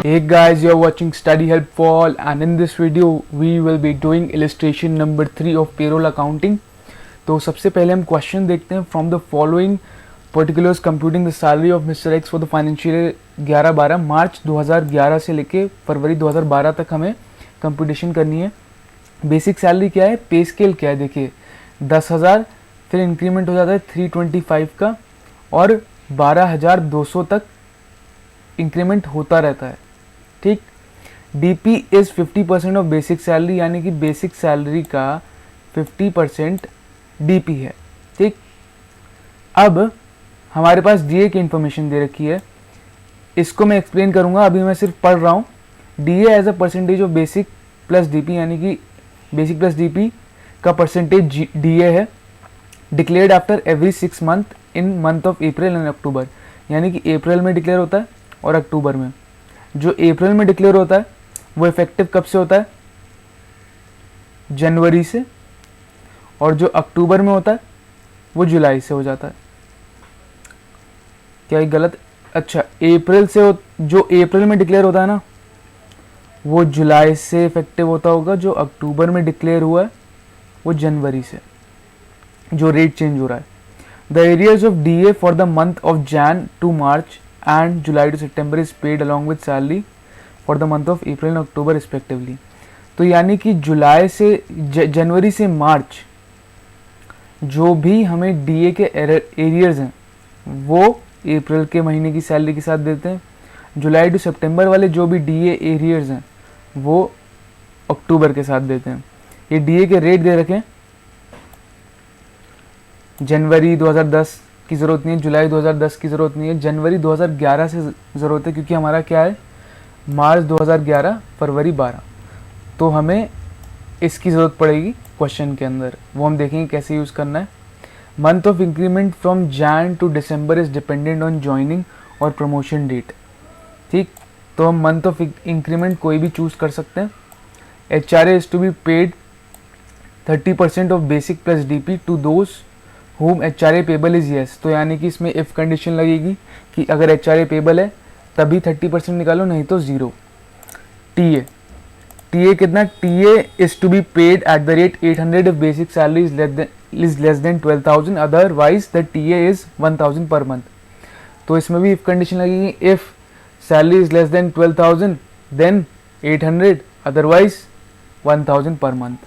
Hey guys, you're watching Study Help for All, and in this video we will be doing illustration number 3 of payroll accounting. तो सबसे पहले हम question देखते हैं. From the following particulars computing the salary of mister x for the financial 11-12 मार्च 2011 से लेके फरवरी 2012 तक हमें कंप्यूटेशन करनी है. बेसिक सैलरी क्या है, पे स्केल क्या है, देखिए 10,000, फिर इंक्रीमेंट हो जाता है 325 का और 12,200 तक इंक्रीमेंट होता रहता है. ठीक. DP is 50% of basic salary, यानी कि बेसिक सैलरी का 50% डीपी है. ठीक. अब हमारे पास डीए की इंफॉर्मेशन दे रखी है, इसको मैं एक्सप्लेन करूंगा, अभी मैं सिर्फ पढ़ रहा हूँ. DA as a percentage of basic plus DP, यानी कि बेसिक प्लस डीपी का परसेंटेज डीए है. Declared after every 6 month in month of April and October, यानी कि अप्रैल में डिक्लेयर होता है और अक्टूबर में. जो अप्रैल में डिक्लेयर होता है वो इफेक्टिव कब से होता है, जनवरी से, और जो अक्टूबर में होता है वो जुलाई से हो जाता है. क्या ये गलत? अच्छा, अप्रैल से जो अप्रैल में डिक्लेयर होता है ना वो जुलाई से इफेक्टिव होता होगा, जो अक्टूबर में डिक्लेयर हुआ है वो जनवरी से, जो रेट चेंज हो रहा है. The arrears of DA for the month of Jan to March and July to September is paid along with salary for the month of April and October respectively. तो यानी कि जुलाई से जनवरी से मार्च जो भी हमें डीए के एरियर्स हैं वो अप्रैल के महीने की सैलरी के साथ देते हैं. जुलाई टू सितंबर वाले जो भी डीए एरियर्स हैं वो अक्टूबर के साथ देते हैं. ये डीए के रेट दे रखे हैं. जनवरी 2010 की ज़रूरत नहीं है, जुलाई 2010 की ज़रूरत नहीं है, जनवरी 2011 से ज़रूरत है, क्योंकि हमारा क्या है मार्च 2011 फरवरी 12, तो हमें इसकी ज़रूरत पड़ेगी क्वेश्चन के अंदर. वो हम देखेंगे कैसे यूज़ करना है. Month of increment from Jan to December is dependent on joining और प्रमोशन डेट. ठीक. तो हम मंथ ऑफ इंक्रीमेंट कोई भी चूज़ कर सकते हैं. HRA is to be paid 30% of basic plus DP to those whom HRA payable is yes. तो यानी कि इसमें इफ़ कंडीशन लगेगी कि अगर HRA पेबल है तभी 30% निकालो, नहीं तो 0. टीए कितना, TA is to be paid at the rate 800 if basic salary is less than 12,000, otherwise the TA is 1,000 per month. तो इसमें भी इफ़ कंडीशन लगेगी, if salary is less than 12,000 then 800, otherwise 1,000 per month.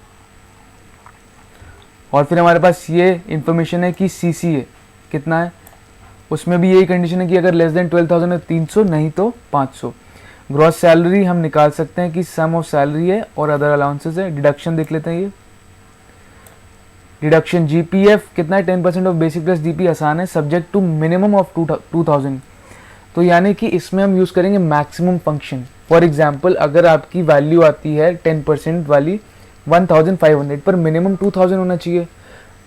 और फिर हमारे पास ये information है कि CCA कितना है, उसमें भी यही कंडीशन है कि अगर लेस देन 12,000 है 300, नहीं तो 500. ग्रॉस सैलरी हम निकाल सकते हैं कि सम ऑफ सैलरी है और अदर अलाउंसेस है. डिडक्शन देख लेते हैं. ये डिडक्शन GPF कितना है, 10% ऑफ बेसिक प्लस डीपी, आसान है, सब्जेक्ट टू मिनिमम ऑफ 2,000. तो यानी कि इसमें हम यूज़ करेंगे मैक्सिमम फंक्शन. फॉर एग्जाम्पल अगर आपकी वैल्यू आती है 10% वाली 1,500 पर मिनिमम 2,000 होना चाहिए,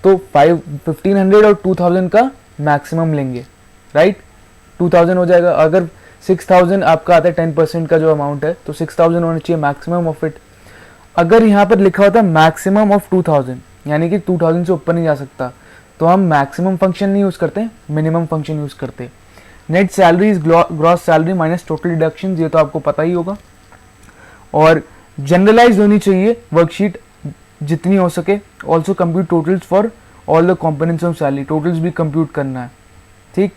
तो 1,500 और 2,000 का मैक्सिमम लेंगे, राइट. 2,000 हो जाएगा. अगर 6,000 आपका आता है 10% का जो अमाउंट है, तो 6,000 होना चाहिए मैक्सिमम ऑफ इट. अगर यहाँ पर लिखा होता है मैक्सिमम ऑफ 2,000, यानी कि 2,000 से ऊपर नहीं जा सकता, तो हम मैक्सिमम फंक्शन नहीं यूज़ करते, मिनिमम फंक्शन यूज़ करते. Net salary is gross salary minus total deduction, ये तो आपको पता ही होगा. और जनरलाइज होनी चाहिए वर्कशीट जितनी हो सके. Also compute totals for all the components of salary, totals भी कंप्यूट करना है. ठीक.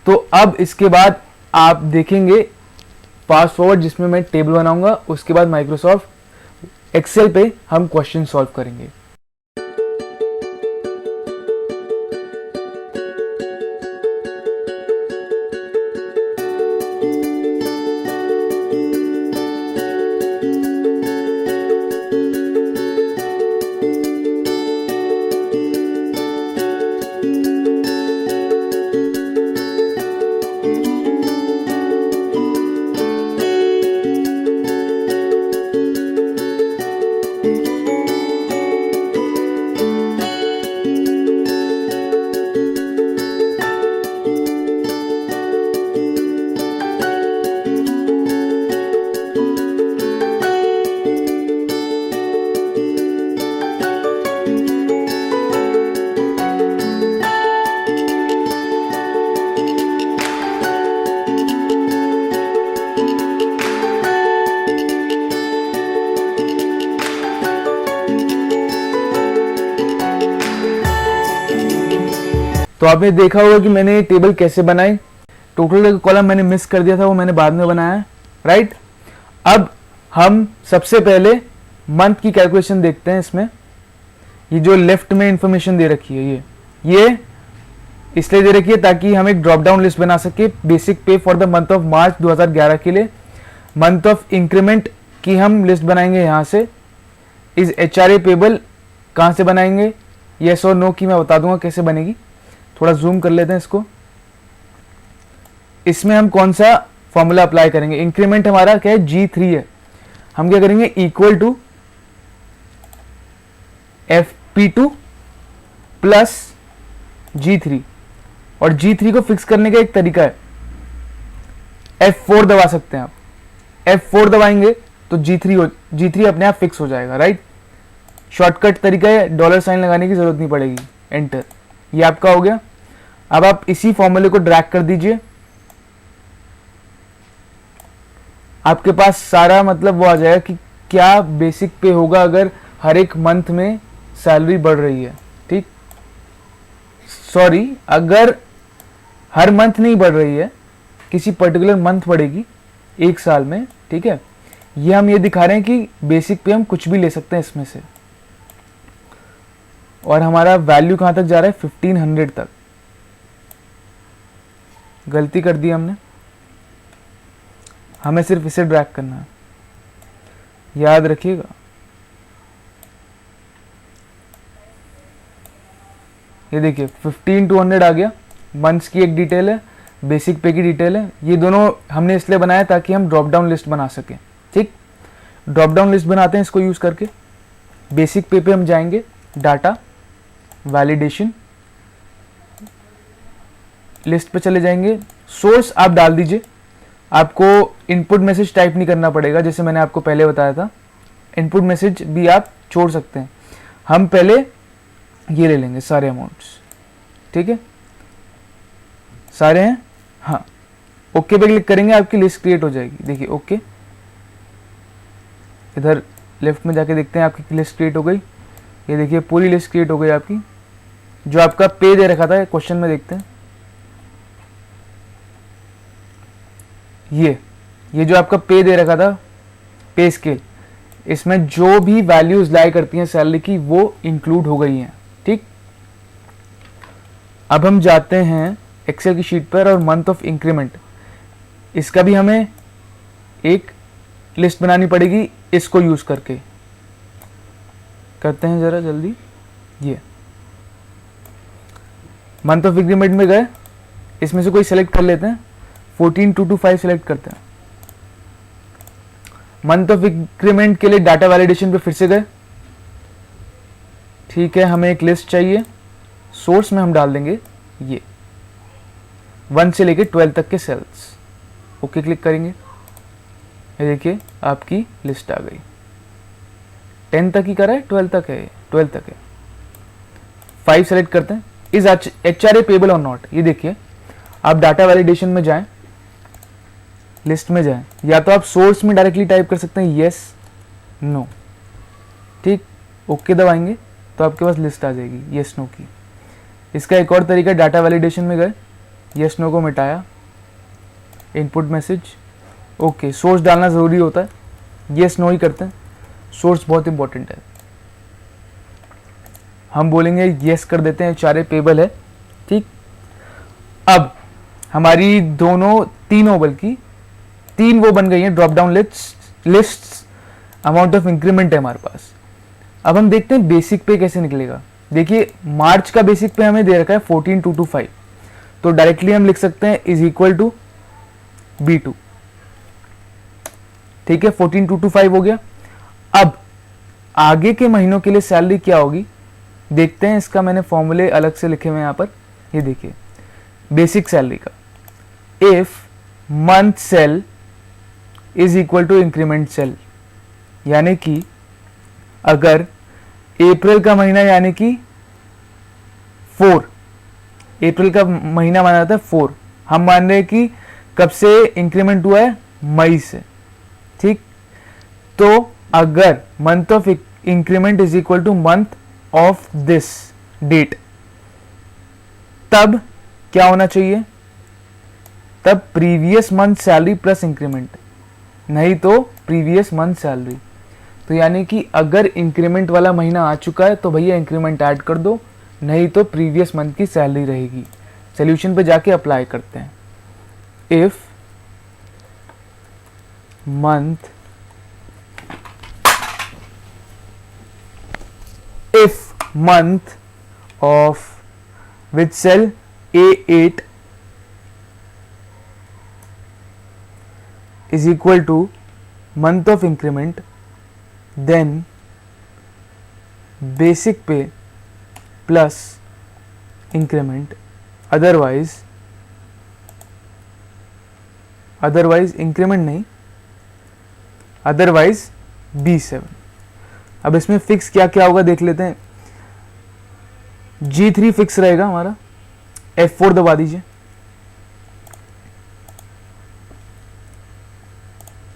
तो अब इसके बाद आप देखेंगे फास्ट फॉरवर्ड जिसमें मैं टेबल बनाऊंगा, उसके बाद माइक्रोसॉफ्ट एक्सेल पे हम क्वेश्चन सॉल्व करेंगे. तो आपने देखा होगा कि मैंने ये टेबल कैसे बनाई, टोटल का कॉलम मैंने मिस कर दिया था, वो मैंने बाद में बनाया है, राइट। अब हम सबसे पहले मंथ की कैलकुलेशन देखते हैं। इसमें ये जो लेफ्ट में इंफॉर्मेशन दे रखी है ये इसलिए दे रखी है ताकि हम एक ड्रॉप डाउन लिस्ट बना सके बेसिक पे for the month of March 2011 के लिए। मंथ ऑफ इंक्रीमेंट की हम लिस्ट बनाएंगे यहाँ से। इस HRA पेबल कहाँ से बनाएंगे, येस और नो की मैं बता दूंगा कैसे बनेगी। थोड़ा जूम कर लेते हैं इसको। इसमें हम कौन सा फॉर्मूला अप्लाई करेंगे, इंक्रीमेंट हमारा क्या है, G3 है। हम क्या करेंगे, equal to FP2 plus G3, और G3 को फिक्स करने का एक तरीका है, F4 दबा सकते हैं आप। F4 दबाएंगे तो G3 अपने आप फिक्स हो जाएगा, राइट। शॉर्टकट तरीका है, डॉलर साइन लगाने की जरूरत नहीं पड़ेगी, एंटर, ये आपका हो गया। अब आप इसी फॉर्मूले को ड्रैग कर दीजिए, आपके पास सारा मतलब वो आ जाएगा कि क्या बेसिक पे होगा अगर हर एक मंथ में सैलरी बढ़ रही है, ठीक। सॉरी, अगर हर मंथ नहीं बढ़ रही है, किसी पर्टिकुलर मंथ बढ़ेगी एक साल में, ठीक है। ये हम ये दिखा रहे हैं कि बेसिक पे हम कुछ भी ले सकते हैं इसमें से, और हमारा वैल्यू कहां तक जा रहा है, 1500 तक। गलती कर दी हमने, हमें सिर्फ इसे ड्रैग करना है, याद रखिएगा। ये देखिए 15 to 100 आ गया। मंथ्स की एक डिटेल है, बेसिक पे की डिटेल है। ये दोनों हमने इसलिए बनाया ताकि हम ड्रॉप डाउन लिस्ट बना सकें, ठीक। ड्रॉप डाउन लिस्ट बनाते हैं इसको यूज करके। बेसिक पे हम जाएंगे, डाटा वैलिडेशन, लिस्ट पे चले जाएंगे। सोर्स आप डाल दीजिए, आपको इनपुट मैसेज टाइप नहीं करना पड़ेगा, जैसे मैंने आपको पहले बताया था। इनपुट मैसेज भी आप छोड़ सकते हैं। हम पहले ये ले लेंगे सारे अमाउंट्स, ठीक है, सारे हैं, हाँ। ओके पे क्लिक करेंगे, आपकी लिस्ट क्रिएट हो जाएगी। देखिए ओके, इधर लेफ्ट में जाके देखते हैं, आपकी लिस्ट क्रिएट हो गई। ये देखिए पूरी लिस्ट क्रिएट हो गई आपकी। जो आपका पे दे रखा था क्वेश्चन में, देखते हैं ये जो आपका पे दे रखा था, पे स्केल, इसमें जो भी वैल्यूज लाई करती हैं सैलरी की वो इंक्लूड हो गई हैं, ठीक। अब हम जाते हैं एक्सेल की शीट पर, और मंथ ऑफ इंक्रीमेंट, इसका भी हमें एक लिस्ट बनानी पड़ेगी इसको यूज करके। करते हैं जरा जल्दी। ये मंथ ऑफ इंक्रीमेंट में गए, इसमें से कोई सेलेक्ट कर लेते हैं, 14,225 सेलेक्ट करते हैं। मंथ ऑफ इंक्रीमेंट के लिए डाटा वैलिडेशन पे फिर से गए, ठीक है। हमें एक लिस्ट चाहिए, सोर्स में हम डाल देंगे ये 1 से लेके 12 तक के सेल्स। ओके क्लिक करेंगे, ये देखिए आपकी लिस्ट आ गई। 10 तक ही करा है, 12 तक है, 12 तक है। 5 सेलेक्ट करते हैं, इज HRA पेबल और नॉट। ये देखिए आप डाटा वैलिडेशन में जाएं, लिस्ट में जाएं, या तो आप सोर्स में डायरेक्टली टाइप कर सकते हैं यस नो, ठीक। ओके दबाएंगे तो आपके पास लिस्ट आ जाएगी यस नो की। इसका एक और तरीका, डाटा वैलिडेशन में गए, यस नो को मिटाया, इनपुट मैसेज, ओके। सोर्स डालना ज़रूरी होता है, यस नो ही करते हैं, सोर्स बहुत इंपॉर्टेंट है। हम बोलेंगे यस कर देते हैं, HRA पेबल है, ठीक। अब हमारी तीनों बल्कि 3 वो बन गई हैं drop down list. Amount of increment है हमारे पास। अब हम देखते हैं बेसिक पे कैसे निकलेगा। देखिए मार्च का बेसिक पे हमें दे रखा है 14,225, तो डायरेक्टली हम लिख सकते हैं इज इक्वल टू B2, ठीक है। 14,225 हो गया। अब आगे के महीनों के लिए सैलरी क्या होगी देखते हैं। इसका मैंने फॉर्मूले अलग से लिखे हुए हैं यहाँ पर, ये देखिए बेसिक सैलरी का, if month cell is equal to increment cell, यानी कि अगर अप्रैल का महीना यानी कि 4, अप्रैल का महीना माना जाता है 4, हम मान रहे हैं कि कब से इंक्रीमेंट हुआ है, मई से, ठीक। तो अगर month of increment is equal to month of this date, तब क्या होना चाहिए, तब previous month salary plus increment, नहीं तो प्रीवियस मंथ सैलरी। तो यानी कि अगर इंक्रीमेंट वाला महीना आ चुका है तो भैया इंक्रीमेंट ऐड कर दो, नहीं तो प्रीवियस मंथ की सैलरी रहेगी। सोल्यूशन पे जाके अप्लाई करते हैं। If month of which cell A8 is equal to month of increment, then basic pay plus increment, otherwise increment नहीं, otherwise B7। अब इसमें फिक्स क्या क्या होगा देख लेते हैं। G3 फिक्स रहेगा हमारा, F4 दबा दीजिए,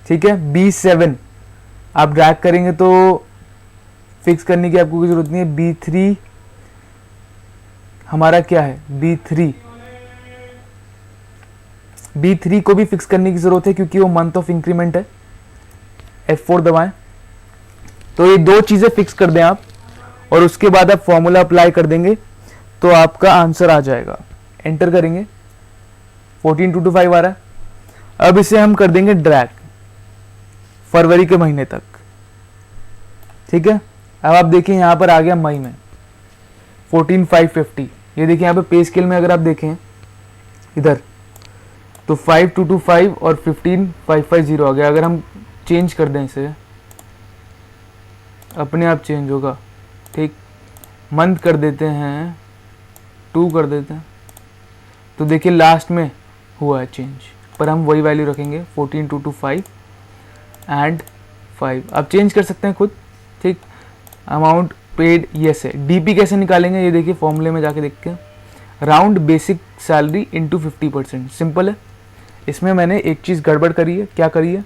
ठीक है। B7 आप ड्रैग करेंगे तो फिक्स करने की आपको कोई जरूरत नहीं है। B3 हमारा क्या है, B3 को भी फिक्स करने की जरूरत है क्योंकि वो मंथ ऑफ इंक्रीमेंट है। F4 दबाएं तो ये दो चीजें फिक्स कर दें आप, और उसके बाद आप फॉर्मूला अप्लाई कर देंगे तो आपका आंसर आ जाएगा। एंटर करेंगे, 14,225 आ रहा है। अब इसे हम कर देंगे ड्रैग फरवरी के महीने तक, ठीक है। अब आप देखिए यहां पर आ गया मई में 14,550। ये देखिए यहाँ पे पे स्केल में अगर आप देखें इधर तो 5,225 और 15,550 आ गया। अगर हम चेंज कर दें इसे, अपने आप चेंज होगा, ठीक। मंथ कर देते हैं 2 कर देते हैं तो देखिए लास्ट में हुआ है चेंज, पर हम वही वैल्यू रखेंगे 14,225 एंड 5। आप चेंज कर सकते हैं खुद, ठीक। अमाउंट पेड यस है। डीपी कैसे निकालेंगे ये देखिए फॉर्मूले में जाके देखते हैं। Round basic salary into 50%, simple है। इसमें मैंने एक चीज गड़बड़ करी है। क्या करी है,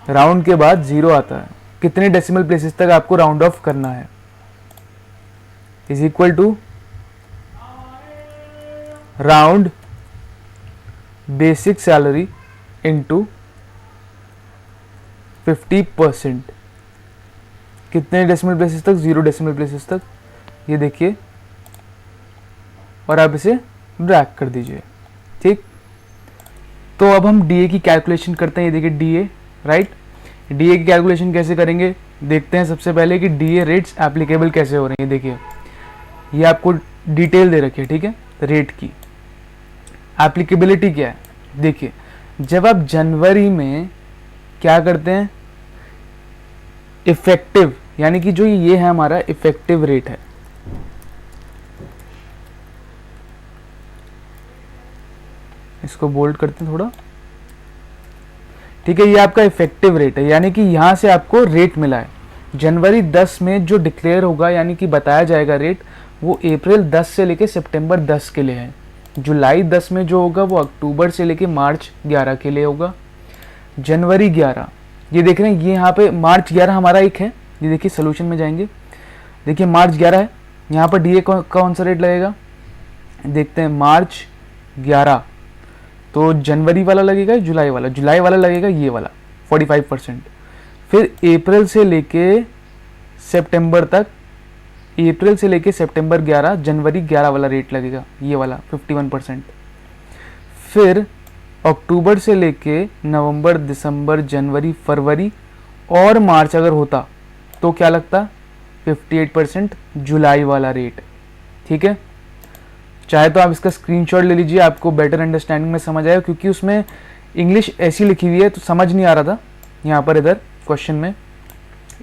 राउंड के बाद 0 आता है, कितने डेसिमल प्लेसेस तक आपको राउंड ऑफ करना है, is equal to round basic salary into 50%। कितने डेसिमल प्लेसेस तक, 0 डेसिमल प्लेसेस तक, ये देखिए, और आप इसे ड्रैग कर दीजिए, ठीक। तो अब हम डीए की कैलकुलेशन करते हैं। ये देखिए डीए, राइट। डीए की कैलकुलेशन कैसे करेंगे देखते हैं। सबसे पहले कि डीए रेट्स एप्लीकेबल कैसे हो रहे हैं। देखिए ये आपको डिटेल दे रखी है, ठीक है, रेट की। एप्लीकेबिलिटी क्या है, देखिए जब आप जनवरी में क्या करते हैं, इफेक्टिव, यानी कि जो ये है हमारा इफेक्टिव रेट है, इसको बोल्ड करते हैं थोड़ा, ठीक है। ये आपका इफेक्टिव रेट है, यानी कि यहां से आपको रेट मिला है। जनवरी 10 में जो डिक्लेयर होगा, यानी कि बताया जाएगा रेट, वो अप्रैल 10 से लेके सितंबर 10 के लिए है। जुलाई 10 में जो होगा वो अक्टूबर से लेके मार्च 11 के लिए होगा। जनवरी 11, ये देख रहे हैं, ये यहाँ पे मार्च 11 हमारा एक है। ये देखिए सोल्यूशन में जाएंगे, देखिए मार्च 11 है। यहाँ पर डीए कौन सा रेट लगेगा, देखते हैं। मार्च 11 तो जनवरी वाला लगेगा, जुलाई वाला लगेगा ये वाला 45%। फिर अप्रैल से लेके सितंबर तक, अप्रैल से लेके सितंबर 11, जनवरी 11 वाला रेट लगेगा, ये वाला 51%। फिर अक्टूबर से लेके नवंबर, दिसंबर, जनवरी, फरवरी और मार्च अगर होता तो क्या लगता, 58% जुलाई वाला रेट, ठीक है। चाहे तो आप इसका स्क्रीनशॉट ले लीजिए, आपको बेटर अंडरस्टैंडिंग में समझ आएगा, क्योंकि उसमें इंग्लिश ऐसी लिखी हुई है तो समझ नहीं आ रहा था यहाँ पर इधर क्वेश्चन में।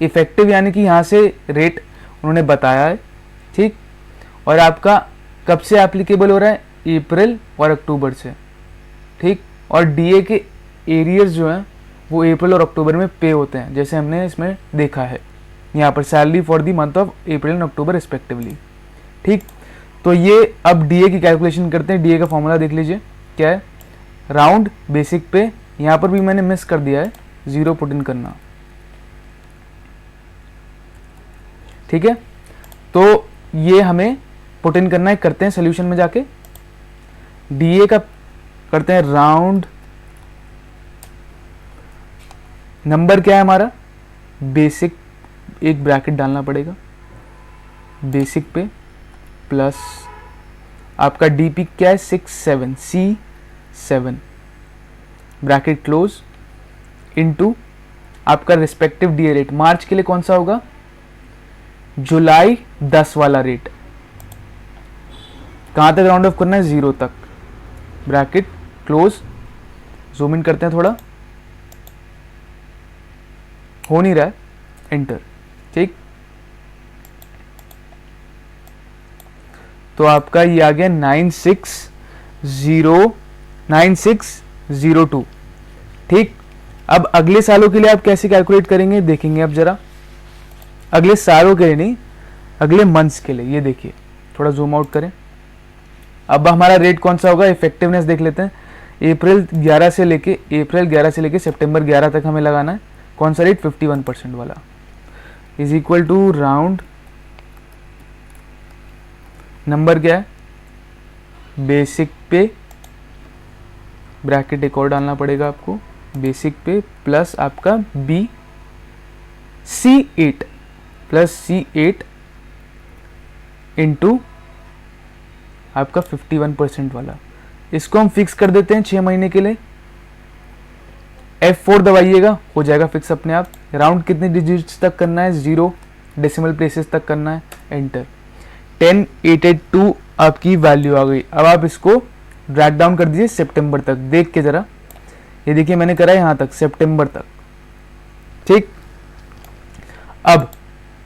इफेक्टिव यानी कि यहाँ से रेट उन्होंने बताया है, ठीक। और आपका कब से एप्लीकेबल हो रहा है, अप्रैल और अक्टूबर से, ठीक। और डीए के एरियर्स जो हैं वो अप्रैल और अक्टूबर में पे होते हैं, जैसे हमने इसमें देखा है यहाँ पर, salary for the month of April and October respectively, ठीक। तो ये अब डीए की कैलकुलेशन करते हैं। डीए का फॉर्मूला देख लीजिए क्या है, राउंड बेसिक पे। यहाँ पर भी मैंने मिस कर दिया है, 0 पुट इन करना, ठीक है। तो ये हमें पुट इन करना है, करते हैं सोल्यूशन में जाके। डीए का करते हैं राउंड, नंबर क्या है हमारा, बेसिक, एक ब्रैकेट डालना पड़ेगा बेसिक पे, प्लस आपका डीपी क्या है 67 C7 ब्रैकेट क्लोज, इनटू आपका रिस्पेक्टिव डीए रेट। मार्च के लिए कौन सा होगा, जुलाई 10 वाला रेट। कहां तक राउंड ऑफ करना है, 0 तक, ब्रैकेट क्लोज। जूम इन करते हैं थोड़ा, हो नहीं रहा है, एंटर। ठीक, तो आपका ये आ गया 9602। ठीक, अब अगले सालों के लिए आप कैसे कैलकुलेट करेंगे देखेंगे अब जरा, अगले सालों के लिए नहीं, अगले मंथ्स के लिए। ये देखिए, थोड़ा जूम आउट करें। अब हमारा रेट कौन सा होगा, इफेक्टिवनेस देख लेते हैं। अप्रैल 11 से लेके सितंबर 11 तक हमें लगाना है। कौन सा रेट, 51% वाला, is equal to round, number क्या है, बेसिक पे, ब्रैकेट एक और डालना पड़ेगा आपको, बेसिक पे प्लस आपका B C8 plus C8 into आपका 51% वाला। इसको हम फिक्स कर देते हैं 6 महीने के लिए। F4 दबाइएगा, हो जाएगा फिक्स अपने आप। राउंड कितने डिजिट्स तक करना है, 0 डेसिमल प्लेसेस तक करना है, एंटर। 10882 आपकी वैल्यू आ गई। अब आप इसको ड्रैग डाउन कर दीजिए सितंबर तक, देख के जरा, ये देखिए मैंने करा है यहां तक, सितंबर तक। ठीक, अब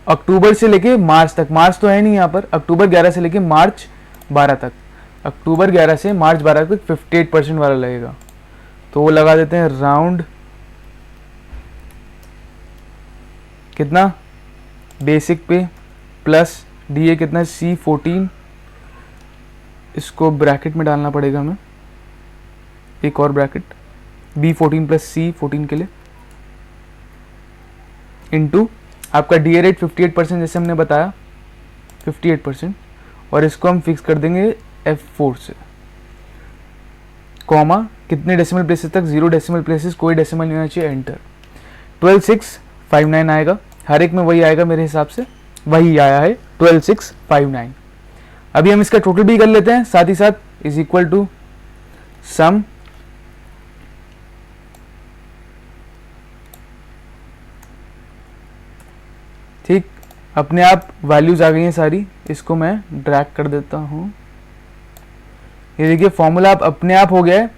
अक्टूबर से लेके मार्च तक, मार्च तो है नहीं यहां पर, अक्टूबर 11 से लेके मार्च 12 तक, अक्टूबर 11 से मार्च 12 तक 58% वाला लगेगा। तो वो लगा देते हैं राउंड, कितना, बेसिक पे प्लस डीए कितना, C14, इसको ब्रैकेट में डालना पड़ेगा हमें, एक और ब्रैकेट, B14 प्लस C14 के लिए, इनटू आपका डीए रेट 58% जैसे हमने बताया, 58%, और इसको हम फिक्स कर देंगे F4 से, कॉमा कितने डेसिमल प्लेसेस तक, 0 डेसिमल प्लेसेस, कोई डेसिमल नहीं होना चाहिए, एंटर। 12659 आएगा, हर एक में वही आएगा मेरे हिसाब से, वही आया है 12659। अभी हम इसका टोटल भी कर लेते हैं साथ ही साथ, इज इक्वल टू सम ठीक, अपने आप वैल्यूज आ गई हैं सारी, इसको मैं ड्रैग कर देता हूं। ये देखिए फॉर्मूला आप अपने आप हो गया है,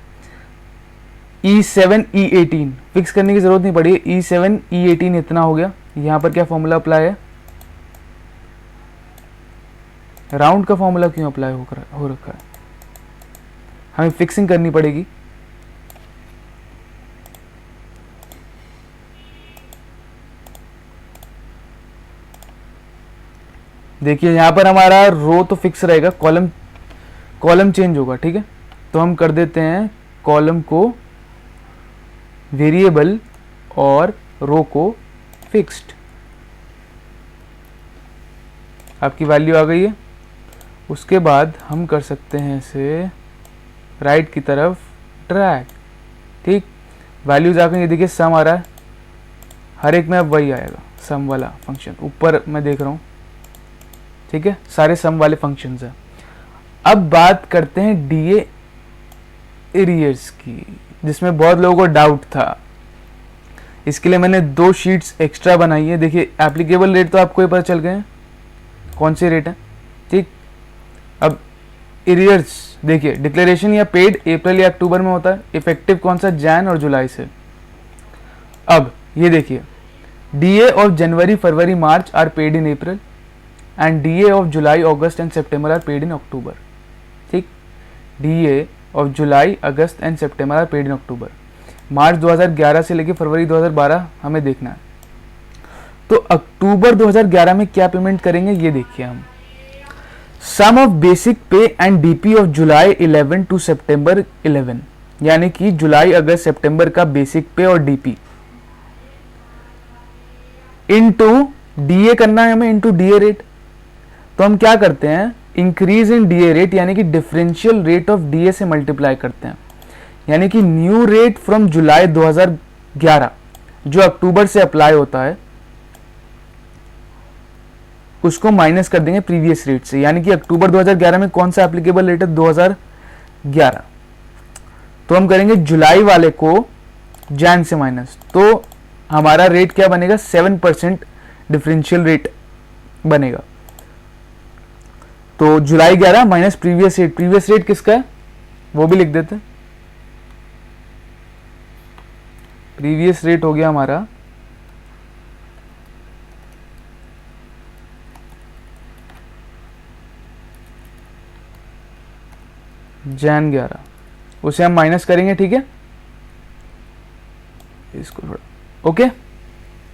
E7 E18 फिक्स करने की जरूरत नहीं पड़ी, E7 E18 इतना हो गया। यहां पर क्या फॉर्मूला अप्लाई है, राउंड का फॉर्मूला क्यों अप्लाई हो रखा है, हमें फिक्सिंग करनी पड़ेगी। देखिए यहां पर हमारा रो तो फिक्स रहेगा, कॉलम चेंज होगा, ठीक है। तो हम कर देते हैं कॉलम को वेरिएबल और रो को फिक्स्ड। आपकी वैल्यू आ गई है। उसके बाद हम कर सकते हैं इसे राइट की तरफ ड्रैग, ठीक, वैल्यूज आ गई। ये देखिए सम आ रहा है, हर एक में अब वही आएगा, सम वाला फंक्शन ऊपर मैं देख रहा हूँ, ठीक है, सारे सम वाले फंक्शंस हैं। अब बात करते हैं डीए एरियर्स की, जिसमें बहुत लोगों को डाउट था। इसके लिए मैंने 2 शीट्स एक्स्ट्रा बनाई है। देखिए एप्लीकेबल रेट तो आपको ही पता चल गए हैं कौन से रेट है, ठीक। अब एरियर्स देखिए, डिक्लेरेशन या पेड अप्रैल या अक्टूबर में होता है, इफेक्टिव कौन सा, जैन और जुलाई से। अब ये देखिए, DA of January February March are paid in April and DA of July August and September are paid in October, ठीक। DA of July August and September are paid in October. मार्च 2011 से लेकर फरवरी 2012 हमें देखना है। तो अक्टूबर 2011 में क्या पेमेंट करेंगे ये देखिए हम, sum of basic pay and DP of July 11 to September 11, यानी कि जुलाई अगस्त सितंबर का बेसिक पे और डीपी इनटू डीए करना है हमें, इनटू डीए रेट। तो हम क्या करते हैं, इंक्रीज इन डीए रेट यानी कि डिफरेंशियल रेट ऑफ डीए से मल्टीप्लाई करते हैं, यानी कि न्यू रेट फ्रॉम जुलाई 2011 जो अक्टूबर से अप्लाई होता है उसको माइनस कर देंगे प्रीवियस रेट से, यानी कि अक्टूबर 2011 में कौन सा एप्लीकेबल रेट है 2011, तो हम करेंगे जुलाई वाले को जैन से माइनस, तो हमारा रेट क्या बनेगा 7% डिफरेंशियल रेट बनेगा। तो जुलाई 11 माइनस प्रीवियस रेट किसका है वो भी लिख देते हैं। प्रीवियस रेट हो गया हमारा जैन 11, उसे हम माइनस करेंगे, ठीक है, इसको थोड़ा ओके।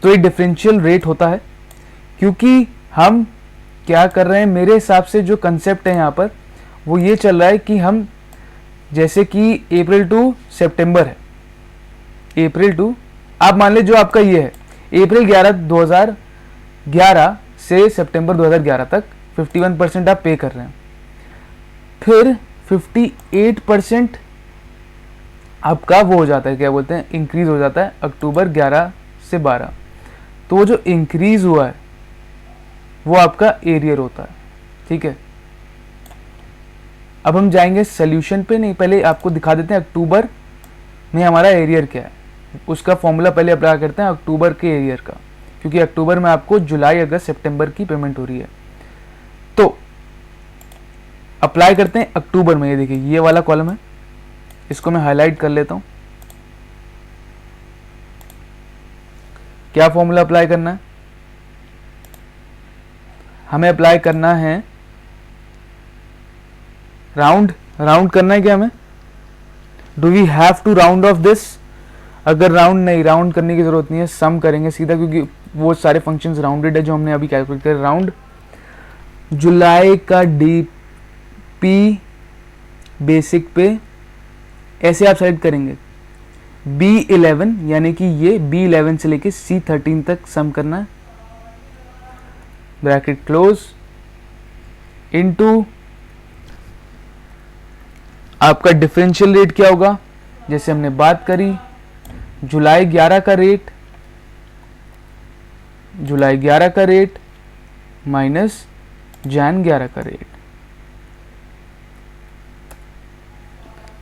तो ये डिफरेंशियल रेट होता है, क्योंकि हम क्या कर रहे हैं, मेरे हिसाब से जो कंसेप्ट है यहाँ पर वो ये चल रहा है कि हम जैसे कि अप्रैल टू सितंबर है, अप्रैल टू आप मान ले जो आपका ये है अप्रैल 2011 से सितंबर 2011 तक 51% आप पे कर रहे हैं, फिर 58% आपका वो हो जाता है, क्या बोलते हैं, इंक्रीज हो जाता है अक्टूबर 11 से 12, तो वो जो इंक्रीज हुआ है वो आपका एरियर होता है, ठीक है। अब हम जाएंगे सोल्यूशन पे, नहीं पहले आपको दिखा देते हैं अक्टूबर में हमारा एरियर क्या है, उसका फॉर्मूला पहले अप्लाई करते हैं अक्टूबर के एरियर का, क्योंकि अक्टूबर में आपको जुलाई अगस्त सितंबर की पेमेंट हो रही है। तो अप्लाई करते हैं अक्टूबर में, ये देखिए ये वाला कॉलम है, इसको मैं हाईलाइट कर लेता हूं। क्या फॉर्मूला अप्लाई करना है, हमें अप्लाई करना है राउंड करना है क्या हमें, do we have to round off this, अगर राउंड करने की जरूरत नहीं है, सम करेंगे सीधा, क्योंकि वो सारे फंक्शंस राउंडेड है जो हमने अभी कैलकुलेट किया। राउंड जुलाई का डीपी बेसिक पे ऐसे आप सेलेक्ट करेंगे B11, यानी कि ये B11 से लेके C13 तक सम करना है, ब्रैकेट क्लोज, इनटू आपका डिफरेंशियल रेट क्या होगा, जैसे हमने बात करी जुलाई 11 का रेट माइनस जैन 11 का रेट,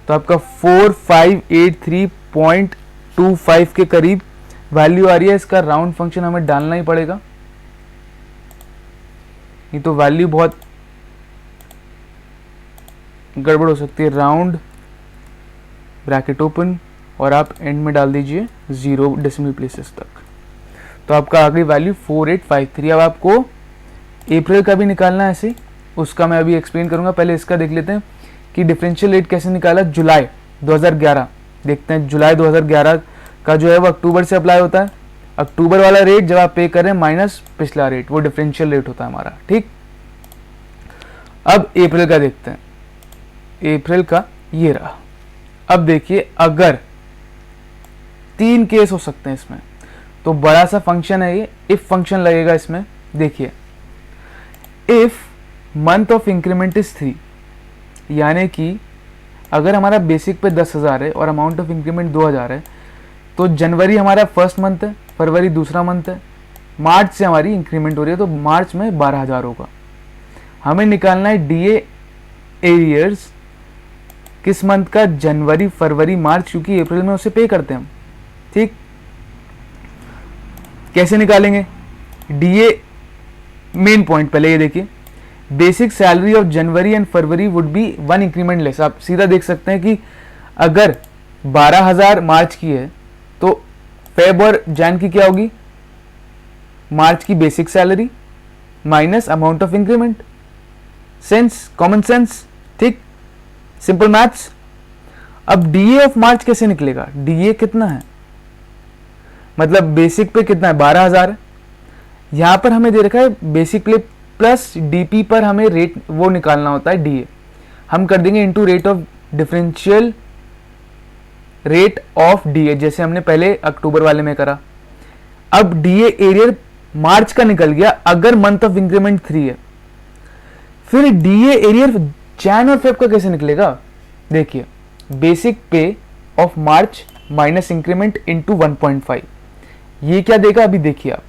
तो आपका 4583.25 के करीब वैल्यू आ रही है। इसका राउंड फंक्शन हमें डालना ही पड़ेगा, ये तो वैल्यू बहुत गड़बड़ हो सकती है। राउंड ब्रैकेट ओपन और आप एंड में डाल दीजिए 0 डेसिमल प्लेसेस तक, तो आपका आ गई वैल्यू 4853। अब आपको अप्रैल का भी निकालना है ऐसे, उसका मैं अभी एक्सप्लेन करूंगा, पहले इसका देख लेते हैं कि डिफरेंशियल रेट कैसे निकाला। जुलाई 2011 देखते हैं, जुलाई 2011 का जो है वो अक्टूबर से अप्लाई होता है, अक्टूबर वाला रेट जब आप पे कर रहे हैं माइनस पिछला रेट, वो डिफरेंशियल रेट होता है हमारा, ठीक। अब अप्रैल का देखते हैं, अप्रैल का ये रहा। अब देखिए अगर 3 केस हो सकते हैं इसमें, तो बड़ा सा फंक्शन है ये, इफ फंक्शन लगेगा इसमें। देखिए if month of increment is 3, यानी कि अगर हमारा बेसिक पे 10,000 है और अमाउंट ऑफ इंक्रीमेंट 2,000 है, तो जनवरी हमारा फर्स्ट मंथ है, फरवरी दूसरा मंथ है, मार्च से हमारी इंक्रीमेंट हो रही है, तो मार्च में 12,000 होगा। हमें निकालना है डीए एरियर्स किस मंथ का, जनवरी फरवरी मार्च, क्योंकि अप्रैल में उसे पे करते हैं हम, ठीक। कैसे निकालेंगे डीए, मेन पॉइंट पहले ये देखिए, basic salary of January and February would be 1 increment less. आप सीधा देख सकते हैं कि अगर 12,000 मार्च की है तो फेब और जैन की क्या होगी, मार्च की basic salary minus amount of increment. Sense, common sense, ठीक, सिंपल मैथ्स। अब डीए ऑफ मार्च कैसे निकलेगा, डीए कितना है, मतलब बेसिक पे कितना है 12,000 है, यहां पर हमें दे रखा है बेसिक पे प्लस डीपी पर हमें रेट वो निकालना होता है डीए, हम कर देंगे into rate of differential rate of DA, जैसे हमने पहले अक्टूबर वाले में करा। अब डीए एरियर मार्च का निकल गया अगर मंथ ऑफ इंक्रीमेंट 3 है, फिर डीए एरियर जैन और फेब का कैसे निकलेगा? देखिए, बेसिक पे of March minus increment into 1.5, ये क्या देगा अभी देखिए आप,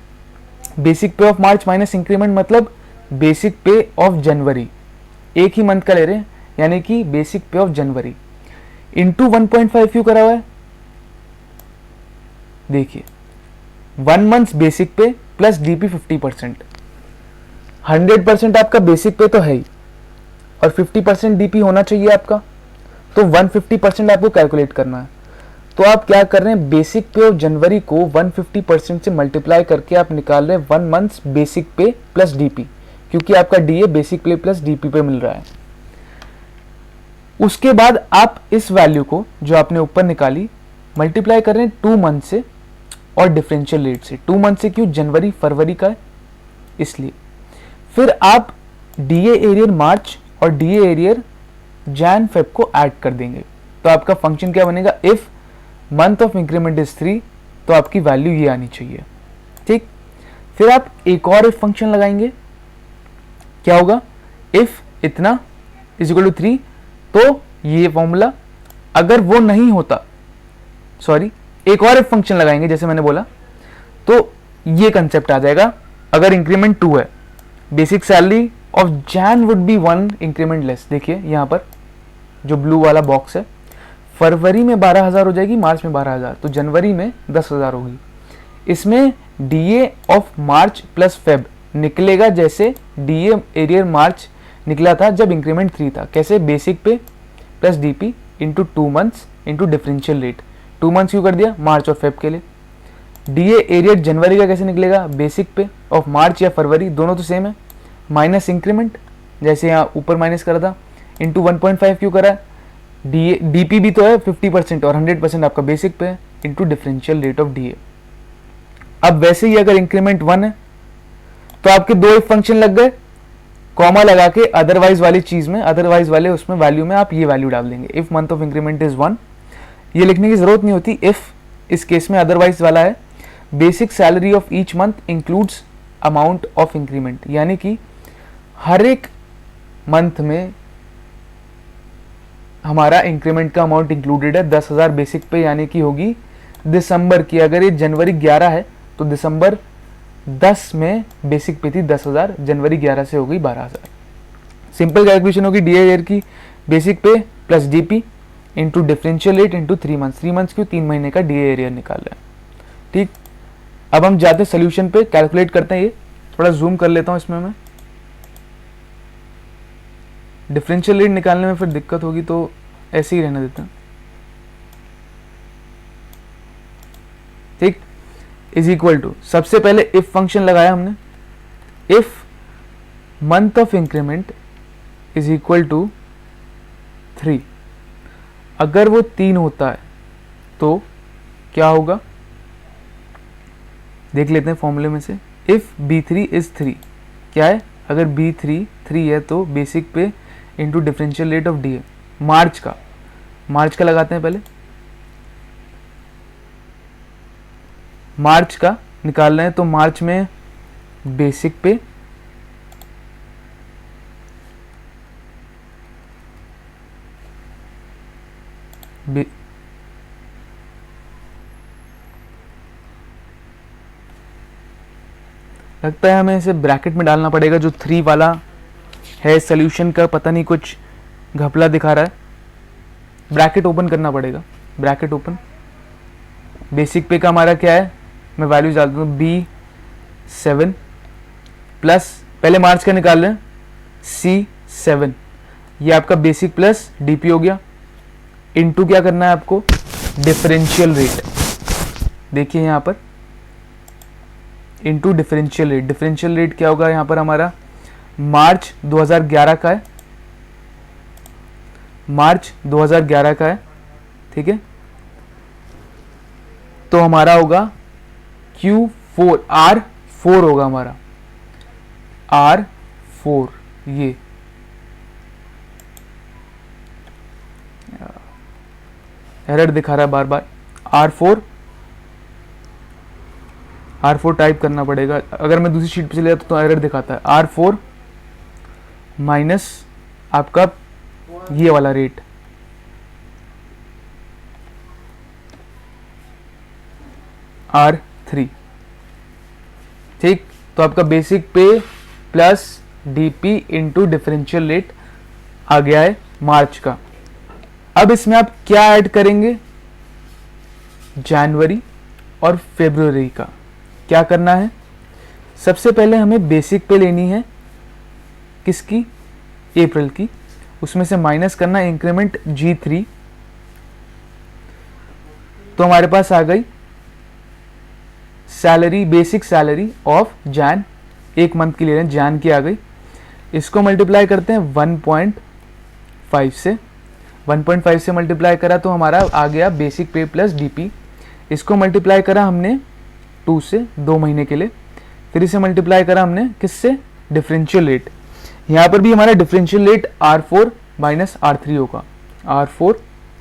बेसिक पे ऑफ मार्च माइनस इंक्रीमेंट मतलब बेसिक पे ऑफ जनवरी, एक ही मंथ का ले रहे हैं, यानी कि बेसिक पे ऑफ जनवरी इंटू 1.5 क्यों करा हुआ है? देखिए 1 month basic pay plus DP 50%, 100% आपका बेसिक पे तो है ही और 50% डीपी होना चाहिए आपका, तो 150% आपको कैलकुलेट करना है। तो आप क्या कर रहे हैं, बेसिक पे ऑफ जनवरी को 150% से मल्टीप्लाई करके आप निकाल रहे हैं 1 month basic pay plus DP, क्योंकि आपका DA basic pay plus DP पे मिल रहा है। उसके बाद आप इस वैल्यू को जो आपने ऊपर निकाली मल्टीप्लाई कर रहे हैं 2 मंथ से और डिफरेंशियल रेट से। 2 मंथ से क्यों? जनवरी फरवरी का है इसलिए। फिर आप डीए एरियर मार्च और डीए एरियर जैन फेब को ऐड कर देंगे, तो आपका फंक्शन क्या बनेगा, if month of increment is 3, तो आपकी वैल्यू ये आनी चाहिए। ठीक, फिर आप एक और इफ फंक्शन लगाएंगे, क्या होगा, इफ इतना इज इक्वल टू 3, तो ये फॉर्मूला अगर वो नहीं होता, सॉरी एक और इफ फंक्शन लगाएंगे जैसे मैंने बोला, तो ये कंसेप्ट आ जाएगा, अगर इंक्रीमेंट 2 है, basic salary of Jain would be 1 increment less. देखिए यहां पर जो ब्लू वाला बॉक्स है, फरवरी में 12,000 हो जाएगी, मार्च में 12,000, तो जनवरी में 10,000 होगी। इसमें DA of March plus Feb निकलेगा जैसे डीए एरियर मार्च निकला था जब इंक्रीमेंट 3 था। कैसे? Basic pay plus DP into 2 months into differential rate. 2 months क्यों कर दिया? मार्च और फेब के लिए। डीए एरियर जनवरी का कैसे निकलेगा? बेसिक पे ऑफ मार्च या फरवरी, दोनों तो सेम है, माइनस इंक्रीमेंट जैसे यहाँ ऊपर माइनस करा था, इंटू 1.5 क्यों करा है? डीपी भी तो है 50% और 100% आपका बेसिक पे है, into differential rate of DA. अब वैसे ही अगर इंक्रीमेंट 1 है तो आपके 2 इफ फंक्शन लग गए, कॉमा लगा के अदरवाइज वाली चीज में, अदरवाइज वाले उसमें वैल्यू में आप ये वैल्यू डाल देंगे, if month of increment is 1, ये लिखने की जरूरत नहीं होती, इफ इस केस में अदरवाइज वाला है, basic salary of each month includes amount of increment, यानी कि हर एक मंथ में हमारा इंक्रीमेंट का अमाउंट इंक्लूडेड है। 10,000 बेसिक पे यानी कि होगी दिसंबर की, अगर ये जनवरी 11 है तो दिसंबर 10 में बेसिक पे थी 10,000, जनवरी 11 से हो गई 12,000। सिंपल कैलकुलेशन होगी डी ईयर की, basic pay plus DP into differential rate into 3 months. 3 months क्यों? 3 महीने का डी ईयर निकाल रहे हैं। ठीक, अब हम जाते हैं सोल्यूशन पे, कैलकुलेट करते हैं। ये थोड़ा जूम कर लेता हूँ इसमें मैं, डिफरेंशियल रेट निकालने में फिर दिक्कत होगी तो ऐसे ही रहने देते हैं। ठीक, इज इक्वल टू, सबसे पहले इफ फंक्शन लगाया हमने, if month of increment is equal to 3, अगर वो 3 होता है तो क्या होगा देख लेते हैं फॉर्मूले में से। इफ B3 इज 3, क्या है, अगर B3 3 है तो basic pay into differential rate of D, मार्च का लगाते हैं पहले, मार्च का निकाल रहे हैं तो मार्च में बेसिक पे लगता है हमें इसे ब्रैकेट में डालना पड़ेगा, जो 3 वाला है सोल्यूशन का पता नहीं कुछ घपला दिखा रहा है, ब्रैकेट ओपन करना पड़ेगा, ब्रैकेट ओपन। बेसिक पे का हमारा क्या है, मैं वैल्यूज डालता हूँ, B7 प्लस, पहले मार्च का निकाल रहे हैं, C7, ये आपका बेसिक प्लस डीपी हो गया, इनटू क्या करना है आपको, डिफरेंशियल रेट, देखिए यहाँ पर into differential rate. Differential rate क्या होगा यहाँ पर हमारा, मार्च 2011 का है, मार्च 2011 का है, ठीक है, तो हमारा होगा Q4, R4 होगा हमारा, R4, ये एरर दिखा रहा है बार बार, R4 टाइप करना पड़ेगा, अगर मैं दूसरी शीट पे चले जाता तो एरर दिखाता है, R4 माइनस आपका ये वाला रेट, R3, ठीक। तो आपका basic pay plus DP into differential rate आ गया है मार्च का। अब इसमें आप क्या ऐड करेंगे, जनवरी और फरवरी का क्या करना है। सबसे पहले हमें बेसिक पे लेनी है, किसकी, अप्रैल की, उसमें से माइनस करना इंक्रीमेंट G3। तो हमारे पास आ गई salary, basic salary of Jain, एक मंथ की ले रहे हैं, जैन की आ गई। इसको मल्टीप्लाई करते हैं 1.5 से, 1.5 से मल्टीप्लाई करा तो हमारा आ गया बेसिक पे प्लस डीपी। इसको मल्टीप्लाई करा हमने 2 से, 2 महीने के लिए, फिर इसे मल्टीप्लाई करा हमने किससे, डिफरेंशियल रेट। यहाँ पर भी हमारा differential rate R4 minus R3 होगा, R4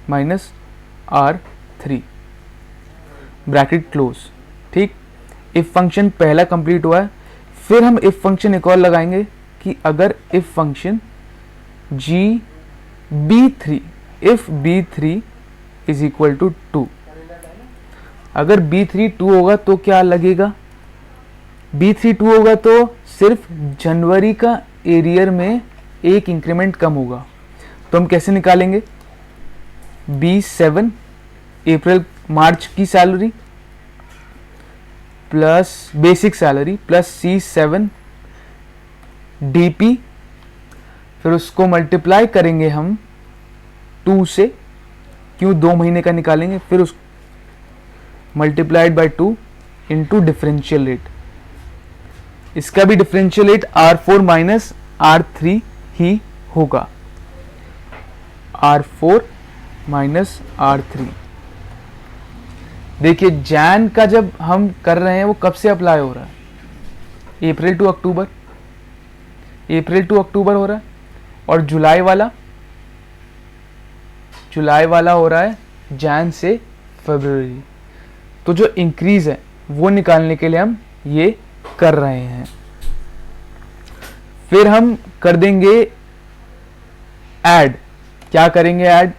minus R3, bracket close, ठीक। इफ फंक्शन पहला कंप्लीट हुआ है। फिर हम इफ फंक्शन एक और लगाएंगे कि अगर if function B3, if B3 is equal to 2, अगर B3 2 होगा तो क्या लगेगा, B3 2 होगा तो सिर्फ जनवरी का एरियर में एक इंक्रीमेंट कम होगा। तो हम कैसे निकालेंगे, B7 अप्रैल मार्च की salary plus basic salary plus C7 DP, फिर उसको मल्टीप्लाई करेंगे हम 2 से, क्यों 2 महीने का निकालेंगे, फिर उस multiplied by 2 into differential rate. इसका भी differential rate R4 minus R3 ही होगा, R4 माइनस R3। देखिए जैन का जब हम कर रहे हैं वो कब से अप्लाई हो रहा है, अप्रैल टू अक्टूबर, अप्रैल टू अक्टूबर हो रहा है। और जुलाई वाला हो रहा है जैन से फरवरी। तो जो इंक्रीज है वो निकालने के लिए हम ये कर रहे हैं। फिर हम कर देंगे ऐड, क्या करेंगे ऐड,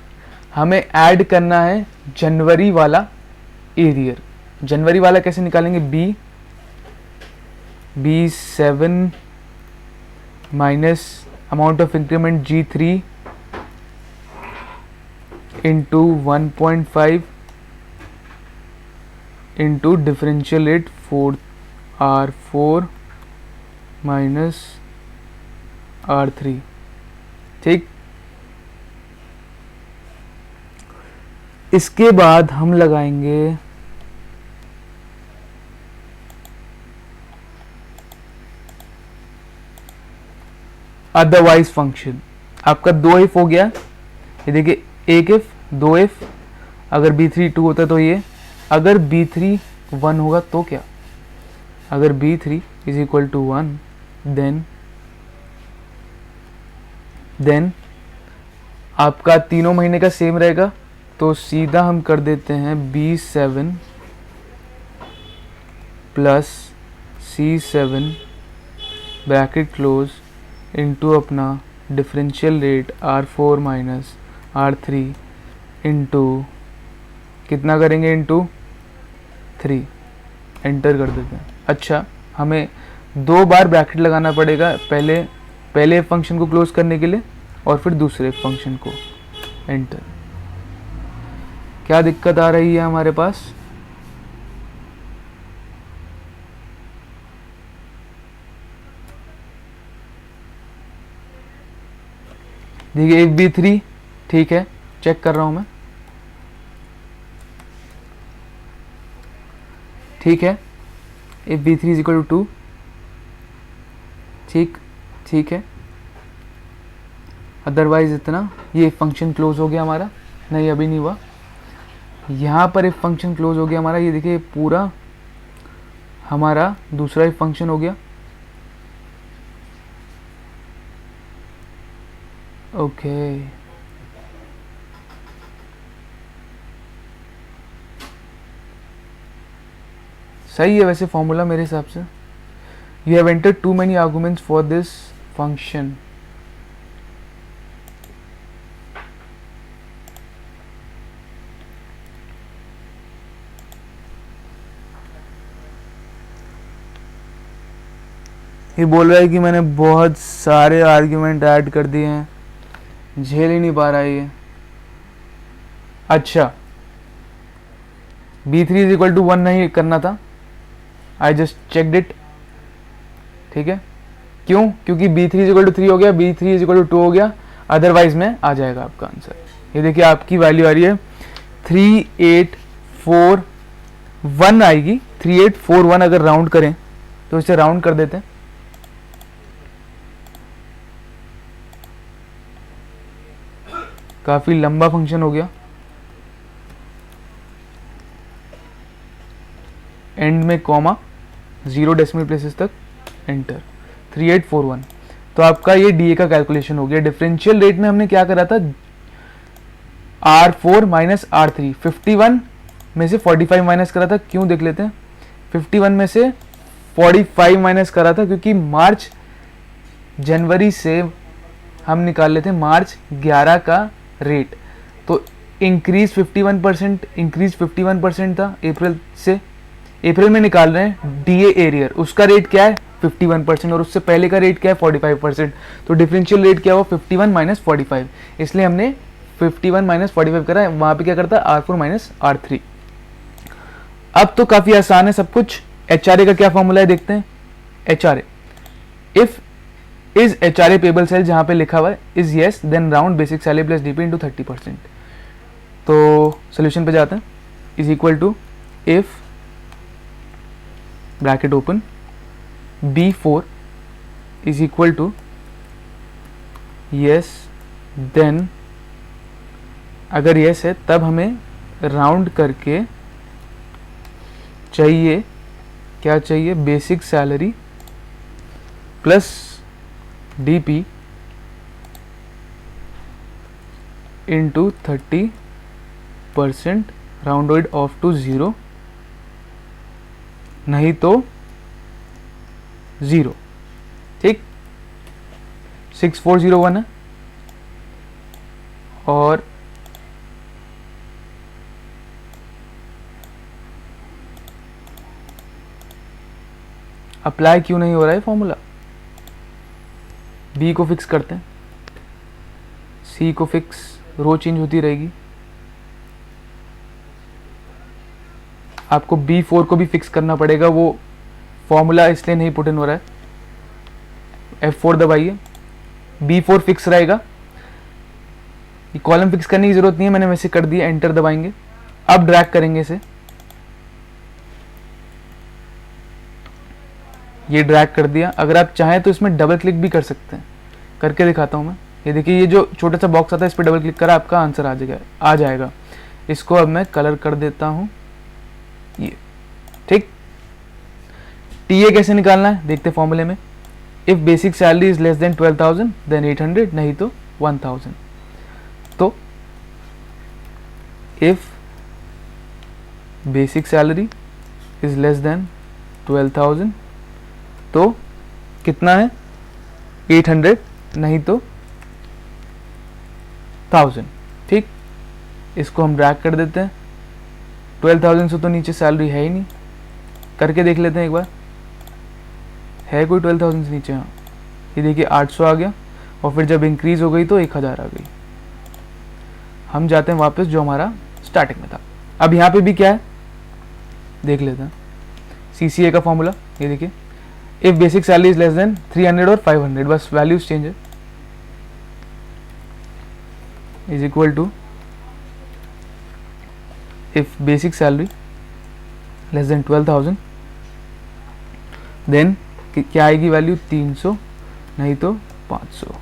हमें ऐड करना है जनवरी वाला एरियर। जनवरी वाला कैसे निकालेंगे, B7 minus amount of increment G3 into 1.5 into differential rate R4 minus R3, ठीक। इसके बाद हम लगाएंगे अदरवाइज फंक्शन। आपका 2 इफ हो गया, ये देखिए, 1 इफ 2 इफ, अगर B3 2 होता तो ये, अगर B3 1 होगा तो क्या, अगर B3 is equal to 1 then आपका तीनों महीने का सेम रहेगा। तो सीधा हम कर देते हैं B7 plus C7 bracket close into अपना differential rate R4 minus R3 into कितना करेंगे, इंटू 3, एंटर कर देते हैं। अच्छा, हमें 2 बार ब्रैकेट लगाना पड़ेगा, पहले फंक्शन को क्लोज करने के लिए और फिर दूसरे फंक्शन को, एंटर। क्या दिक्कत आ रही है हमारे पास, देखिए एक B3 ठीक है, चेक कर रहा हूं मैं, ठीक है, if B3 is equal to 2, ठीक है। अदरवाइज इतना, ये फंक्शन क्लोज हो गया हमारा, नहीं अभी नहीं हुआ, यहाँ पर एक फंक्शन क्लोज हो गया हमारा, ये देखिए पूरा हमारा दूसरा एक फंक्शन हो गया, ओके। सही है वैसे फॉर्मूला मेरे हिसाब से। You have entered too many arguments for this function, ये बोल रहा है कि मैंने बहुत सारे आर्ग्यूमेंट ऐड कर दिए हैं, झेल ही नहीं पा रहा है ये। अच्छा, B3 इज इक्वल टू 1 नहीं करना था, आई जस्ट चेकड इट, ठीक है। क्यों? क्योंकि B3 इज इक्वल टू 3 हो गया, B3 इज इक्वल टू 2 हो गया, अदरवाइज में आ जाएगा आपका आंसर। ये देखिए आपकी वैल्यू आ रही है 3841 आएगी। 3841 अगर राउंड करें तो इसे राउंड कर देते हैं, काफी लंबा फंक्शन हो गया। एंड में कॉमा, 0 डेसिमल प्लेसेस तक, एंटर, 3841। तो आपका ये डीए का कैलकुलेशन हो गया। डिफरेंशियल रेट में हमने क्या करा था, R4 माइनस R3, 51 में से 45 माइनस करा था। क्यों देख लेते हैं, 51 में से 45 माइनस करा था क्योंकि मार्च जनवरी से हम निकाल लेते हैं मार्च 11 का रेट, तो इंक्रीज 51% था अप्रैल से। अप्रैल में निकाल रहे हैं डीए एरियर, उसका रेट क्या है 51% और उससे पहले का रेट क्या है 45%। तो डिफरेंशियल रेट क्या हुआ 51 माइनस 45, इसलिए हमने 51 माइनस 45 करा है। वहां पे क्या करता है R4 माइनस R3। अब तो काफी आसान है सब कुछ। HRA का क्या फॉर्मूला है देखते हैं। HRA, if is HRA payable cell, जहां पे लिखा हुआ है is yes then round basic salary plus DP into 30%। तो सोल्यूशन पे जाते हैं। Is equal to if bracket open B4 is equal to yes then, अगर यस है तब हमें राउंड करके चाहिए, क्या चाहिए, basic salary plus DP into 30%, rounded off to 0, नहीं तो 0, ठीक। 6401 है और अप्लाई क्यों नहीं हो रहा है फॉर्मूला। B को फिक्स करते हैं, C को फिक्स, रो चेंज होती रहेगी। आपको B4 को भी फिक्स करना पड़ेगा, वो फॉर्मूला इसलिए नहीं पुट इन हो रहा है। F4 दबाइए, B4 फिक्स रहेगा। ये कॉलम फिक्स करने की जरूरत नहीं है, मैंने वैसे कर दिया। एंटर दबाएंगे, अब ड्रैग करेंगे इसे, ये ड्रैग कर दिया। अगर आप चाहें तो इसमें डबल क्लिक भी कर सकते हैं, करके दिखाता हूं मैं। ये देखिए, ये जो छोटा सा बॉक्स आता है इस पर डबल क्लिक करा, आपका आंसर आ जाएगा। इसको अब मैं कलर कर देता हूं, ये ठीक। टीए कैसे निकालना है देखते फॉर्मूले में। If basic salary is less than 12,000 then 800, नहीं तो 1000। तो if basic salary is less than 12,000 तो कितना है 800, नहीं तो 1000, ठीक। इसको हम ड्रैग कर देते हैं। 12,000 से तो नीचे सैलरी है ही नहीं, करके देख लेते हैं एक बार, है कोई 12,000 से नीचे। हाँ, ये देखिए 800 आ गया, और फिर जब इंक्रीज हो गई तो 1000 आ गई। हम जाते हैं वापस जो हमारा स्टार्टिंग में था। अब यहाँ पे भी क्या है देख लेते हैं। CCA का फॉर्मूला ये देखिए, if basic salary is less than 300 और 500, बस वैल्यूज चेंज है, is equal to if basic salary less than 12,000 then क्या आएगी वैल्यू 300, नहीं तो 500,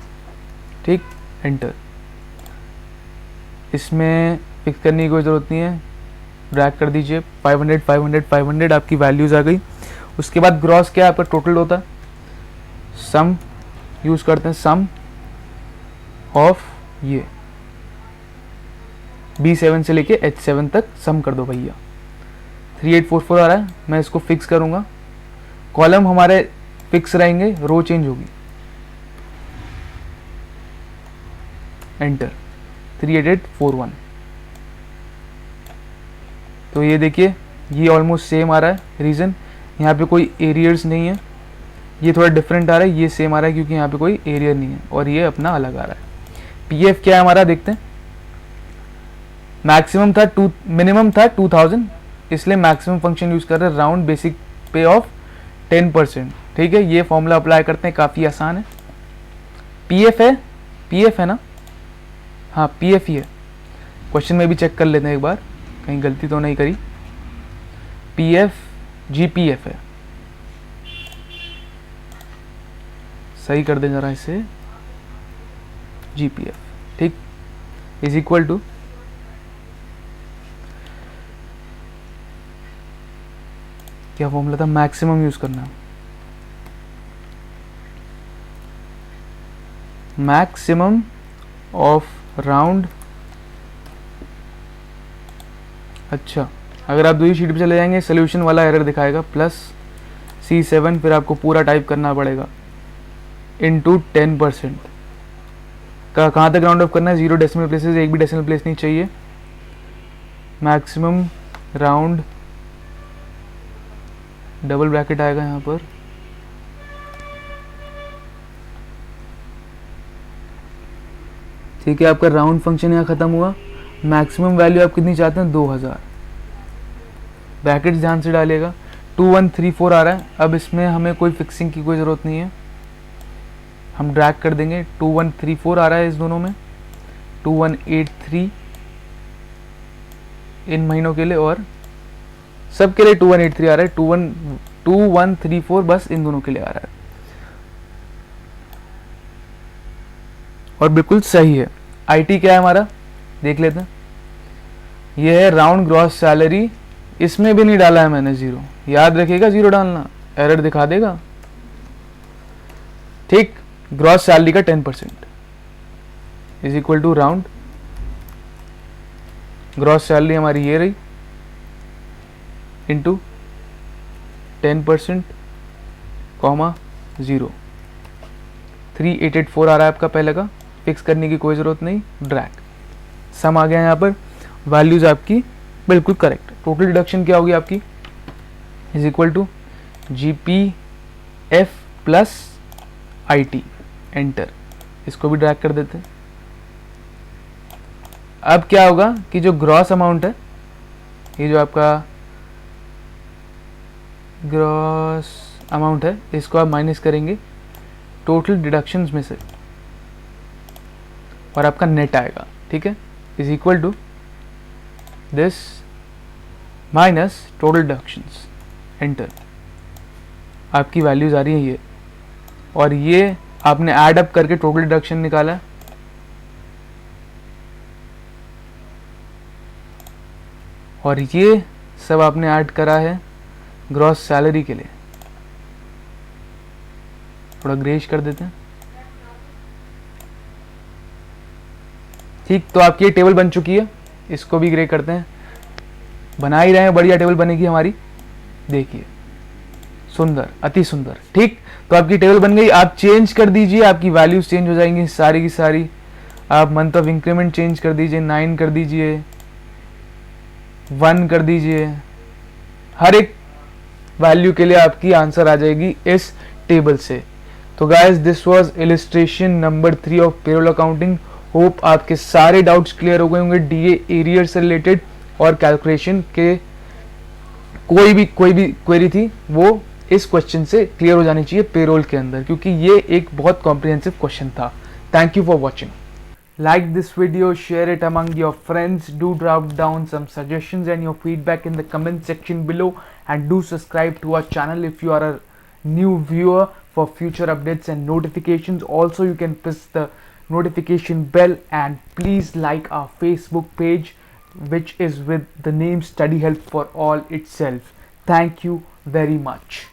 ठीक। एंटर, इसमें फिक्स करने की कोई ज़रूरत नहीं है, ड्रैग कर दीजिए। 500 500 500 आपकी वैल्यूज आ गई। उसके बाद ग्रॉस क्या आपका टोटल होता है, सम यूज करते हैं, सम ऑफ ये B7 से लेके H7 तक सम कर दो भैया। 3844 आ रहा है, मैं इसको फिक्स करूंगा। कॉलम हमारे फिक्स रहेंगे, रो चेंज होगी। एंटर, 38841। तो ये देखिए, ये ऑलमोस्ट सेम आ रहा है। रीज़न यहाँ पे कोई एरियर्स नहीं है, ये थोड़ा डिफरेंट आ रहा है, ये सेम आ रहा है क्योंकि यहाँ पे कोई एरियर नहीं है, और ये अपना अलग आ रहा है। पीएफ क्या है हमारा देखते हैं। मैक्सिमम था मिनिमम था 2000, इसलिए मैक्सिमम फंक्शन यूज कर रहे हैं, राउंड बेसिक पे ऑफ 10%। ठीक है, ये फॉर्मूला अप्लाई करते हैं, काफ़ी आसान है। पीएफ है ना, हाँ पीएफ ही है। क्वेश्चन में भी चेक कर लेते हैं एक बार, कहीं गलती तो नहीं करी। पीएफ जीपीएफ है, सही कर दें जरा इसे, जीपीएफ, ठीक, इज इक्वल टू क्या फॉर्मूला था, मैक्सिमम यूज करना, मैक्सिमम ऑफ राउंड। अच्छा, अगर आप दूसरी शीट पे चले जाएंगे सोल्यूशन वाला एरर दिखाएगा, +C7, फिर आपको पूरा टाइप करना पड़ेगा, इनटू 10%। कहाँ तक राउंड ऑफ करना है, 0 डेसिमल प्लेसेस, एक भी डेसिमल प्लेस नहीं चाहिए। मैक्सिमम राउंड, डबल ब्रैकेट आएगा यहाँ पर, ठीक है। आपका राउंड फंक्शन यहाँ खत्म हुआ। मैक्सिमम वैल्यू आप कितनी चाहते हैं, 2000। ब्रैकेट्स ध्यान से डालिएगा। 2134 आ रहा है, अब इसमें हमें कोई फिक्सिंग की कोई ज़रूरत नहीं है, हम ड्रैग कर देंगे। 2134 आ रहा है इस दोनों में, 2183 इन महीनों के लिए, और सब के लिए 2183 आ रहा है, 2134 बस इन दोनों के लिए आ रहा है, और बिल्कुल सही है। आईटी क्या है हमारा देख लेते हैं। ये है राउंड ग्रॉस सैलरी, इसमें भी नहीं डाला है मैंने 0, याद रखिएगा 0 डालना, एरर दिखा देगा, ठीक। ग्रॉस सैलरी का 10% is equal to round, gross salary हमारी ये रही, इंटू 10%, कॉमा 0। 3884 आ रहा है आपका पहले का, फिक्स करने की कोई ज़रूरत नहीं, ड्रैग, सम आ गया यहाँ पर, वैल्यूज आपकी बिल्कुल करेक्ट। टोटल डिडक्शन क्या होगी आपकी, is equal to GPF plus IT, enter, इसको भी ड्रैग कर देते हैं। अब क्या होगा कि जो ग्रॉस अमाउंट है, ये जो आपका ग्रॉस अमाउंट है, इसको आप माइनस करेंगे टोटल डिडक्शंस में से, और आपका नेट आएगा, ठीक है, is equal to this minus total deductions, enter. आपकी वैल्यूज आ रही है ये, और ये आपने ऐड अप करके टोटल डिडक्शन निकाला है, और ये सब आपने ऐड करा है ग्रॉस सैलरी के लिए। थोड़ा ग्रेश कर देते हैं, ठीक। तो आपकी ये टेबल बन चुकी है, इसको भी ग्रे करते हैं, बना ही रहे हैं, बढ़िया टेबल बनेगी हमारी, देखिए, सुंदर, अति सुंदर, ठीक। तो आपकी टेबल बन गई, आप चेंज कर दीजिए, आपकी वैल्यूज चेंज हो जाएंगी सारी की सारी। आप मंथ ऑफ इंक्रीमेंट चेंज कर दीजिए, 9 कर दीजिए, 1 कर दीजिए, हर एक वैल्यू के लिए आपकी आंसर आ जाएगी इस टेबल से। तो guys, this was illustration number 3 of payroll accounting. Hope आपके सारे डाउट्स क्लियर हो गए होंगे डीए एरियर से रिलेटेड, और कैलकुलेशन के कोई भी क्वेरी थी वो इस क्वेश्चन से क्लियर हो जानी चाहिए पेरोल के अंदर, क्योंकि ये एक बहुत कॉम्प्रिहेंसिव क्वेश्चन था। Thank you for watching. Like this video, share it among your friends, do drop down some suggestions and your feedback in the comment section below, and do subscribe to our channel if you are a new viewer for future updates and notifications. Also, you can press the notification bell, and please like our Facebook page, which is with the name Study Help for All itself. Thank you very much.